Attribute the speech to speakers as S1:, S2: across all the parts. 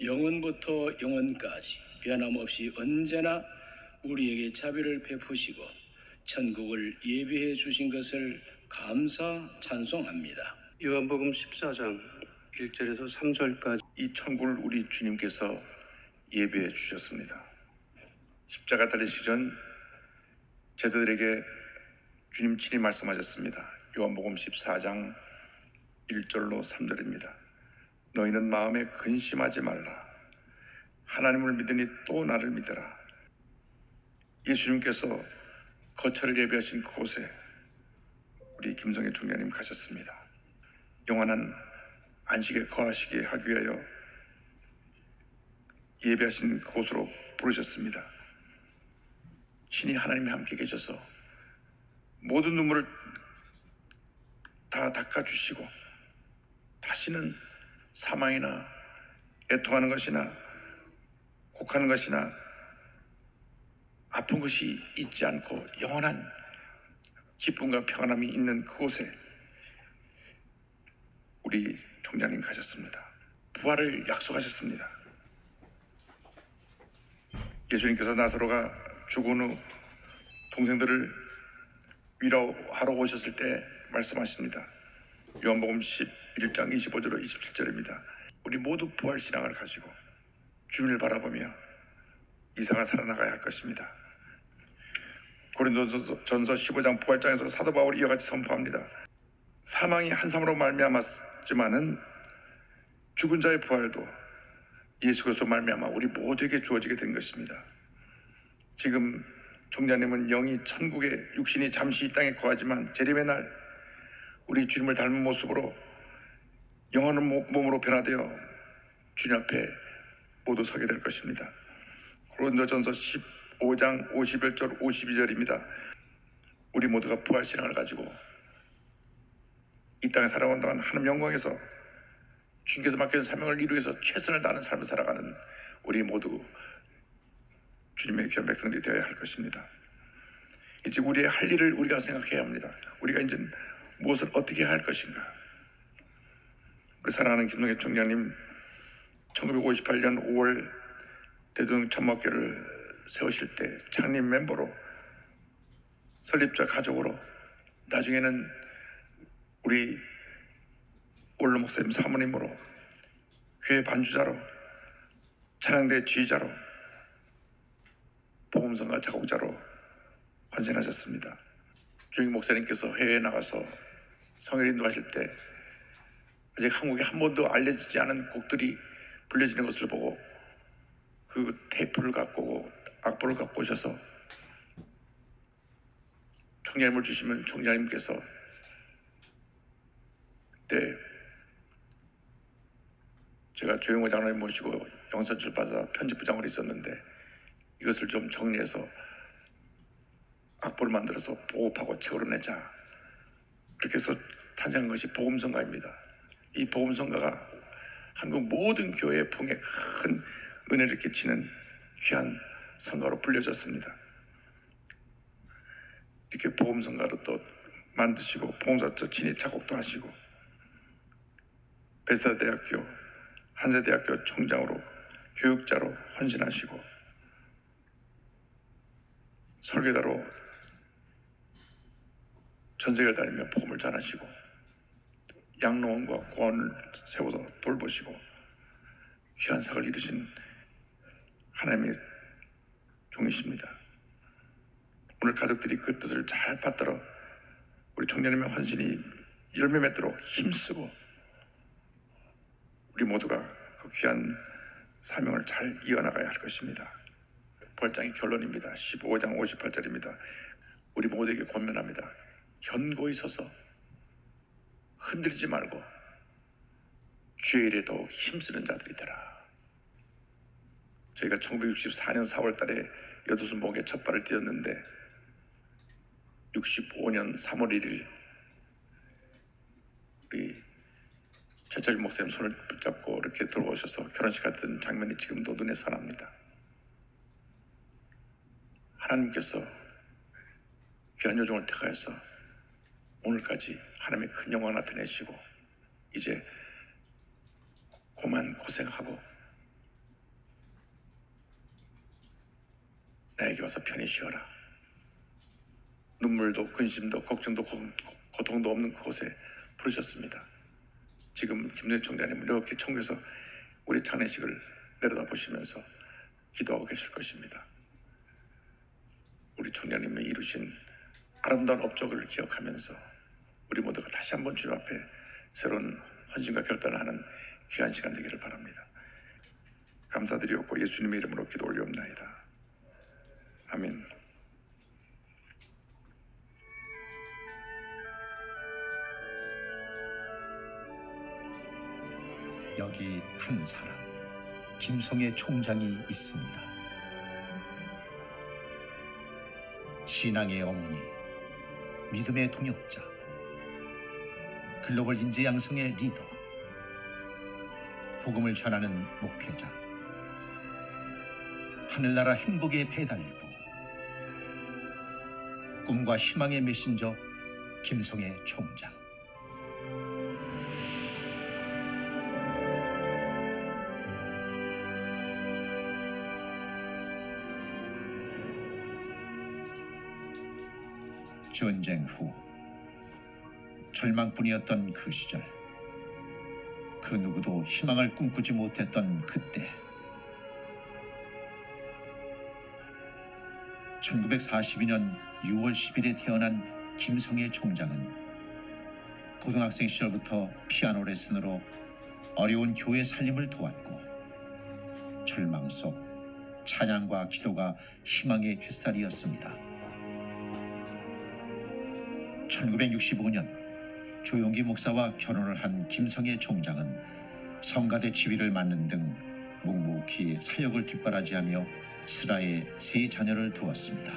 S1: 영원부터 영원까지 변함없이 언제나 우리에게 자비를 베푸시고 천국을 예비해 주신 것을 감사 찬송합니다.
S2: 요한복음 14장 1절에서 3절까지
S3: 이 천국을 우리 주님께서 예배해 주셨습니다. 십자가 달리시기 전 제자들에게 주님 친히 말씀하셨습니다. 요한복음 14장 1절로 3절입니다. 너희는 마음에 근심하지 말라. 하나님을 믿으니 또 나를 믿어라. 예수님께서 거처를 예배하신 그곳에 우리 김성애 총장님 가셨습니다. 영원한 안식에 거하시게 하기 위하여 예배하신 그곳으로 부르셨습니다. 신이 하나님이 함께 계셔서 모든 눈물을 다 닦아주시고 다시는 사망이나 애통하는 것이나 곡하는 것이나 아픈 것이 있지 않고 영원한 기쁨과 평안함이 있는 그곳에 우리 총장님 가셨습니다. 부활을 약속하셨습니다. 예수님께서 나사로가 죽은 후 동생들을 위로하러 오셨을 때 말씀하십니다. 요한복음 11장 25절로 27절입니다. 우리 모두 부활신앙을 가지고 주님을 바라보며 이 세상을 살아나가야 할 것입니다. 고린도전서 15장 부활장에서 사도 바울이 이와 같이 선포합니다. 사망이 한 사람으로 말미암았지만은 죽은 자의 부활도 예수 그리스도 말미암아 우리 모두에게 주어지게 된 것입니다. 지금 총장님은 영이 천국에 육신이 잠시 이 땅에 거하지만 재림의 날 우리 주님을 닮은 모습으로 영원한 몸으로 변화되어 주님 앞에 모두 서게 될 것입니다. 고린도전서 15장 51절 52절입니다. 우리 모두가 부활신앙을 가지고 이 땅에 살아온 동안 하나님 영광에서 주님께서 맡겨준 사명을 이루기 위해서 최선을 다하는 삶을 살아가는 우리 모두 주님의 귀한 백성들이 되어야 할 것입니다. 이제 우리의 할 일을 우리가 생각해야 합니다. 우리가 이제 무엇을 어떻게 해야 할 것인가. 우리 사랑하는 김성애 총장님 1958년 5월 대통령 천막교를 세우실 때 창립 멤버로 설립자 가족으로 나중에는 우리 원로 목사님 사모님으로 교회 반주자로 찬양대 지휘자로 복음성가 작곡자로 헌신하셨습니다. 조영 목사님께서 해외에 나가서 성일 인도하실 때 아직 한국에 한 번도 알려지지 않은 곡들이 불려지는 것을 보고 그 테이프를 갖고 악보를 갖고 오셔서 총장님을 주시면 총장님께서 그때 제가 조영호 장로님 모시고 영산출판사 편집부장으로 있었는데 이것을 좀 정리해서 악보를 만들어서 보급하고 책으로 내자. 그렇게 해서 탄생한 것이 복음성가입니다. 이 복음성가가 한국 모든 교회의 풍에 큰 은혜를 끼치는 귀한 성가로 불려졌습니다. 이렇게 복음성가로 또 만드시고 복음성가 친히 작곡도 하시고 베스다대학교 한세대학교 총장으로 교육자로 헌신하시고 설교자로 전세계를 다니며 복음을 전하시고 양로원과 고원을 세워서 돌보시고 귀한 사역을 이루신 하나님의 종이십니다. 오늘 가족들이 그 뜻을 잘 받들어 우리 총장님의 헌신이 열매 맺도록 힘쓰고 우리 모두가 그 귀한 사명을 잘 이어나가야 할 것입니다. 부활장의 결론입니다. 15장 58절입니다. 우리 모두에게 권면합니다. 견고히 서서 흔들리지 말고 주의 일에 더욱 힘쓰는 자들이 되라. 저희가 1964년 4월 달에 여도순 목에 첫 발을 띄었는데 65년 3월 1일 우리 최철 목사님 손을 붙잡고 이렇게 들어오셔서 결혼식 같은 장면이 지금도 눈에 선합니다. 하나님께서 귀한 요정을 택하여서 오늘까지 하나님의 큰 영광을 나타내시고 이제 고만 고생하고 나에게 와서 편히 쉬어라. 눈물도 근심도 걱정도 고통도 없는 그곳에 부르셨습니다. 지금 김정일 총장님 이렇게 총에서 우리 장례식을 내려다보시면서 기도하고 계실 것입니다. 우리 총장님이 이루신 아름다운 업적을 기억하면서 우리 모두가 다시 한번 주님 앞에 새로운 헌신과 결단을 하는 귀한 시간 되기를 바랍니다. 감사드리옵고 예수님의 이름으로 기도 올리옵나이다. 아멘.
S4: 여기 한 사람, 김성애 총장이 있습니다. 신앙의 어머니, 믿음의 동역자, 글로벌 인재 양성의 리더, 복음을 전하는 목회자, 하늘나라 행복의 배달부, 꿈과 희망의 메신저 김성애 총장. 전쟁 후 절망뿐이었던 그 시절, 그 누구도 희망을 꿈꾸지 못했던 그때 1942년 6월 10일에 태어난 김성애 총장은 고등학생 시절부터 피아노 레슨으로 어려운 교회 살림을 도왔고 절망 속 찬양과 기도가 희망의 햇살이었습니다. 1965년 조용기 목사와 결혼을 한 김성애 총장은 성가대 지휘를 맡는 등 묵묵히 사역을 뒷바라지하며 슬하에 3자녀를 두었습니다.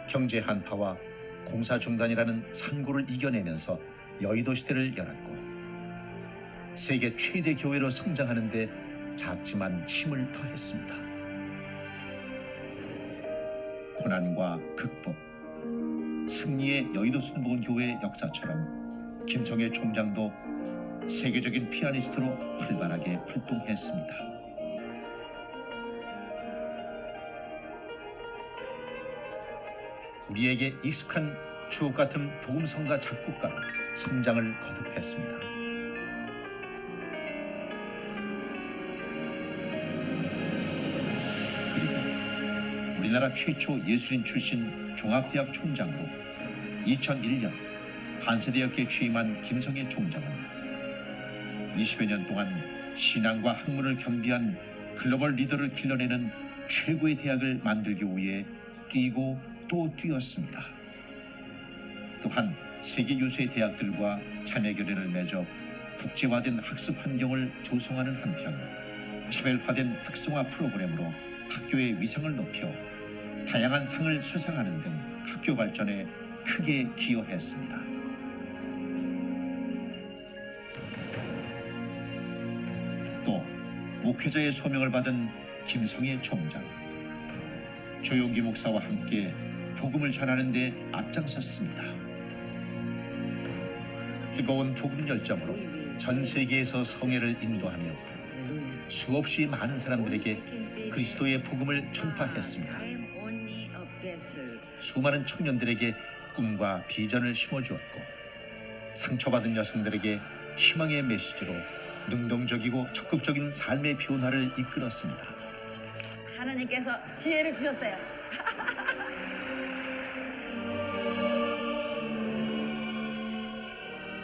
S4: 경제 한파와 공사 중단이라는 산고를 이겨내면서 여의도 시대를 열었고 세계 최대 교회로 성장하는 데 작지만 힘을 더했습니다. 고난과 극복, 승리의 여의도 순복음교회 역사처럼 김성애 총장도 세계적인 피아니스트로 활발하게 활동했습니다. 우리에게 익숙한 주옥 같은 복음성가 작곡가로 성장을 거듭했습니다. 그리고 우리나라 최초 예술인 출신 종합대학 총장으로 2001년 한세대학교에 취임한 김성애 총장은 20여 년 동안 신앙과 학문을 겸비한 글로벌 리더를 길러내는 최고의 대학을 만들기 위해 뛰고 또 뛰었습니다. 또한 세계 유수의 대학들과 자매 결연을 맺어 국제화된 학습 환경을 조성하는 한편 차별화된 특성화 프로그램으로 학교의 위상을 높여 다양한 상을 수상하는 등 학교 발전에 크게 기여했습니다. 또 목회자의 소명을 받은 김성애 총장, 조용기 목사와 함께 복음을 전하는 데 앞장섰습니다. 뜨거운 복음 열정으로 전 세계에서 성회를 인도하며 수없이 많은 사람들에게 그리스도의 복음을 전파했습니다. 수많은 청년들에게 꿈과 비전을 심어주었고 상처받은 여성들에게 희망의 메시지로 능동적이고 적극적인 삶의 변화를 이끌었습니다.
S5: 하나님께서 지혜를 주셨어요.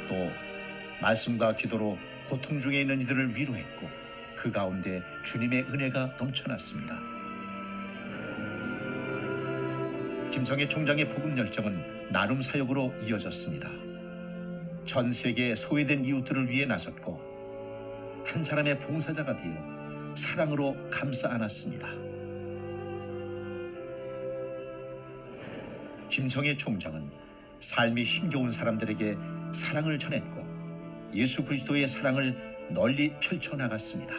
S4: 또 말씀과 기도로 고통 중에 있는 이들을 위로했고 그 가운데 주님의 은혜가 넘쳐났습니다. 김성애 총장의 복음 열정은 나눔 사역으로 이어졌습니다. 전 세계 소외된 이웃들을 위해 나섰고 한 사람의 봉사자가 되어 사랑으로 감싸 안았습니다. 김성애 총장은 삶이 힘겨운 사람들에게 사랑을 전했고 예수 그리스도의 사랑을 널리 펼쳐나갔습니다.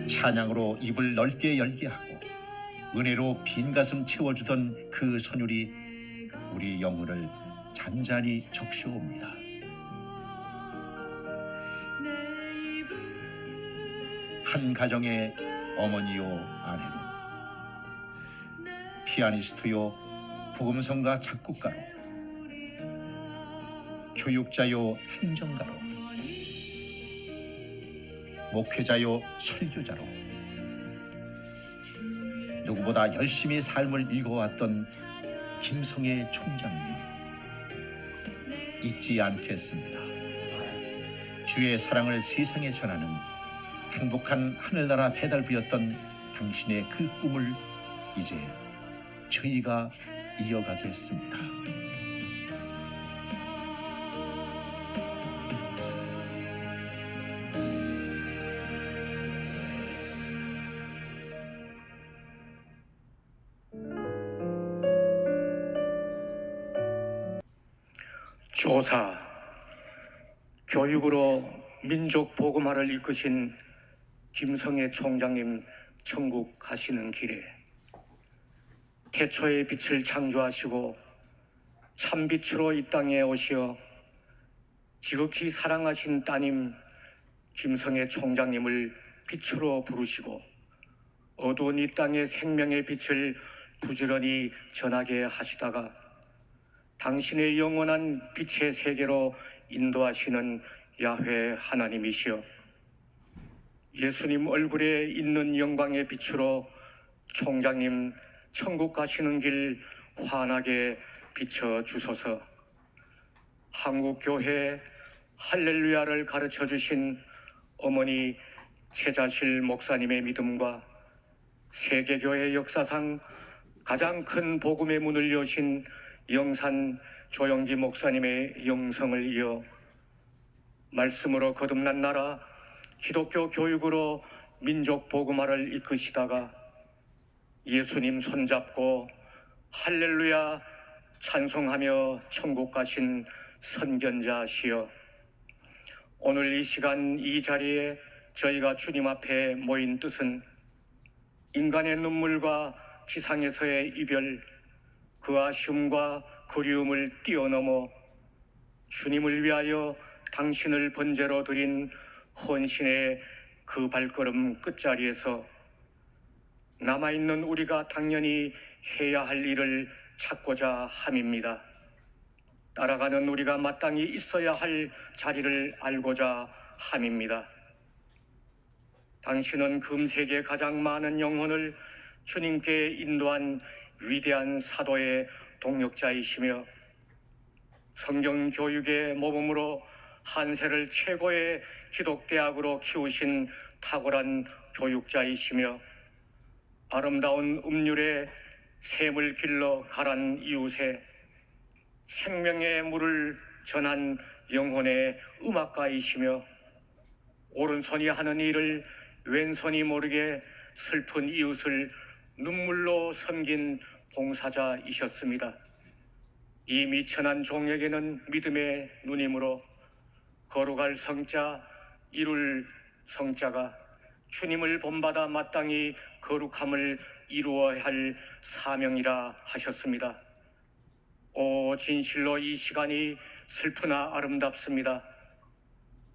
S4: 찬양으로 입을 넓게 열게 하고 은혜로 빈 가슴 채워주던 그 선율이 우리 영혼을 잔잔히 적셔옵니다. 한 가정의 어머니요 아내로, 피아니스트요 복음성가 작곡가로, 교육자요 행정가로, 목회자요 설교자로 누구보다 열심히 삶을 읽어왔던 김성애 총장님 잊지 않겠습니다. 주의 사랑을 세상에 전하는 행복한 하늘나라 배달부였던 당신의 그 꿈을 이제 저희가 이어가겠습니다.
S6: 조사, 교육으로 민족 복음화를 이끄신 김성애 총장님 천국 가시는 길에 태초의 빛을 창조하시고 참빛으로 이 땅에 오시어 지극히 사랑하신 따님 김성애 총장님을 빛으로 부르시고 어두운 이 땅의 생명의 빛을 부지런히 전하게 하시다가 당신의 영원한 빛의 세계로 인도하시는 야훼 하나님이시여, 예수님 얼굴에 있는 영광의 빛으로 총장님 천국 가시는 길 환하게 비춰주소서. 한국교회 할렐루야를 가르쳐 주신 어머니 최자실 목사님의 믿음과 세계교회 역사상 가장 큰 복음의 문을 여신 영산 조영기 목사님의 영성을 이어 말씀으로 거듭난 나라 기독교 교육으로 민족 복음화를 이끄시다가 예수님 손잡고 할렐루야 찬송하며 천국 가신 선견자시여, 오늘 이 시간 이 자리에 저희가 주님 앞에 모인 뜻은 인간의 눈물과 지상에서의 이별, 그 아쉬움과 그리움을 뛰어넘어 주님을 위하여 당신을 번제로 드린 헌신의 그 발걸음 끝자리에서 남아있는 우리가 당연히 해야 할 일을 찾고자 함입니다. 따라가는 우리가 마땅히 있어야 할 자리를 알고자 함입니다. 당신은 금세기에 가장 많은 영혼을 주님께 인도한 위대한 사도의 동력자이시며 성경 교육의 모범으로 한세를 최고의 기독대학으로 키우신 탁월한 교육자이시며 아름다운 음률에 샘을 길러 가란 이웃에 생명의 물을 전한 영혼의 음악가이시며 오른손이 하는 일을 왼손이 모르게 슬픈 이웃을 눈물로 섬긴 봉사자이셨습니다. 이 미천한 종에게는 믿음의 누님으로 거룩할 성자, 이룰 성자가 주님을 본받아 마땅히 거룩함을 이루어야 할 사명이라 하셨습니다. 오, 진실로 이 시간이 슬프나 아름답습니다.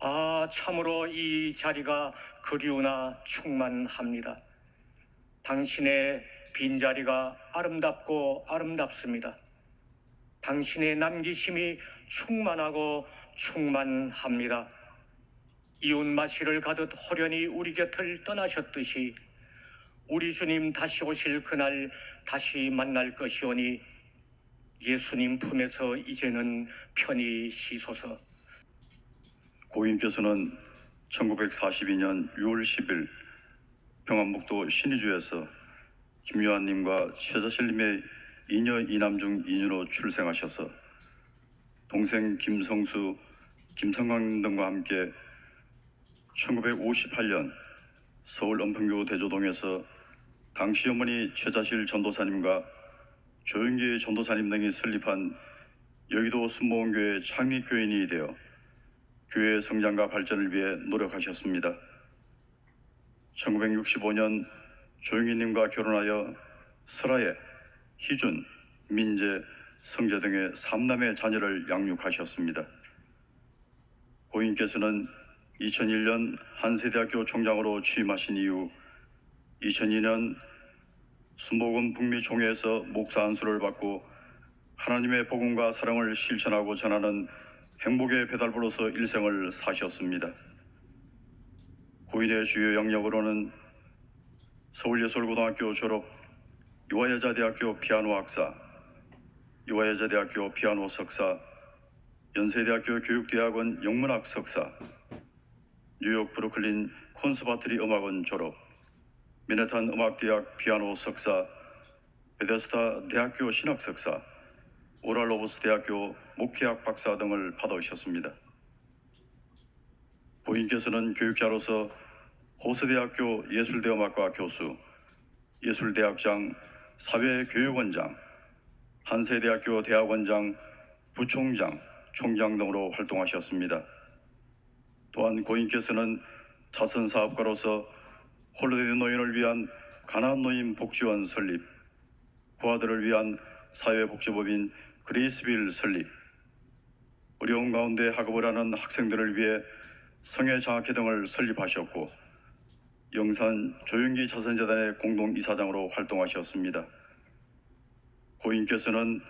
S6: 아, 참으로 이 자리가 그리우나 충만합니다. 당신의 빈자리가 아름답고 아름답습니다. 당신의 남기심이 충만하고 충만합니다. 이웃 마시를 가듯 호련히 우리 곁을 떠나셨듯이 우리 주님 다시 오실 그날 다시 만날 것이오니 예수님 품에서 이제는 편히 쉬소서.
S7: 고인께서는 1942년 6월 10일 평안북도 신의주에서 김요한님과 최자실님의 이녀 이남 중 이녀로 출생하셔서 동생 김성수, 김성광 등과 함께 1958년 서울 은평구 대조동에서 당시 어머니 최자실 전도사님과 조영기 전도사님 등이 설립한 여의도 순복음교회 창립교인이 되어 교회의 성장과 발전을 위해 노력하셨습니다. 1965년 조영희님과 결혼하여 설아예, 희준, 민재, 성재 등의 3남의 자녀를 양육하셨습니다. 고인께서는 2001년 한세대학교 총장으로 취임하신 이후 2002년 순복음 북미 총회에서 목사 안수를 받고 하나님의 복음과 사랑을 실천하고 전하는 행복의 배달부로서 일생을 사셨습니다. 고인의 주요 영역으로는 서울예술고등학교 졸업, 유아여자대학교 피아노 학사, 유아여자대학교 피아노 석사, 연세대학교 교육대학원 영문학 석사, 뉴욕 브루클린 콘서바토리 음악원 졸업, 미네탄 음악대학 피아노 석사, 베데스다 대학교 신학 석사, 오랄로버스 대학교 목회학 박사 등을 받으셨습니다. 고인께서는 교육자로서 호서대학교 예술대음악과 교수, 예술대학장, 사회교육원장, 한세대학교 대학원장, 부총장, 총장 등으로 활동하셨습니다. 또한 고인께서는 자선사업가로서 홀로데이 노인을 위한 가난노인 복지원 설립, 고아들을 위한 사회복지법인 그레이스빌 설립, 어려운 가운데 학업을 하는 학생들을 위해 성애장학회 등을 설립하셨고 영산 조영기 자선재단의 공동이사장으로 활동하셨습니다. 고인께서는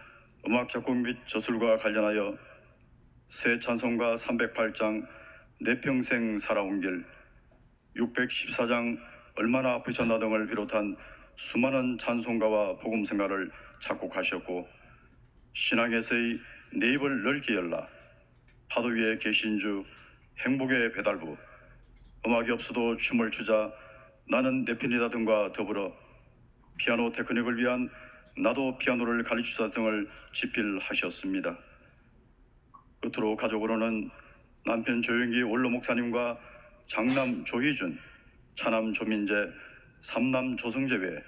S7: 음악 작곡 및 저술과 관련하여 새 찬송가 308장 내 평생 살아온 길, 614장 얼마나 아프셨나 등을 비롯한 수많은 찬송가와 복음성가를 작곡하셨고 신앙에서의 내 입을 넓게 열라, 파도 위에 계신 주, 행복의 배달부, 음악이 없어도 춤을 추자, 나는 내 편이다 등과 더불어 피아노 테크닉을 위한 나도 피아노를 가르치자 등을 집필하셨습니다. 끝으로 가족으로는 남편 조영기 원로 목사님과 장남 조희준, 차남 조민재, 삼남 조성재 외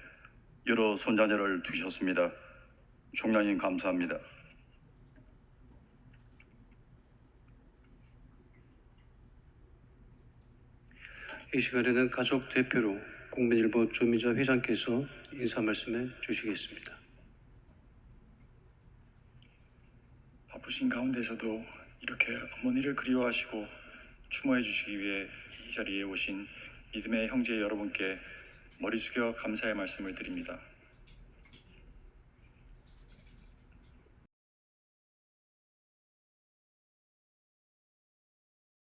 S7: 여러 손자녀를 두셨습니다. 총장님 감사합니다.
S2: 이 시간에는 가족 대표로 국민일보 조미자 회장께서 인사 말씀해 주시겠습니다.
S8: 바쁘신 가운데서도 이렇게 어머니를 그리워하시고 추모해 주시기 위해 이 자리에 오신 믿음의 형제 여러분께 머리 숙여 감사의 말씀을 드립니다.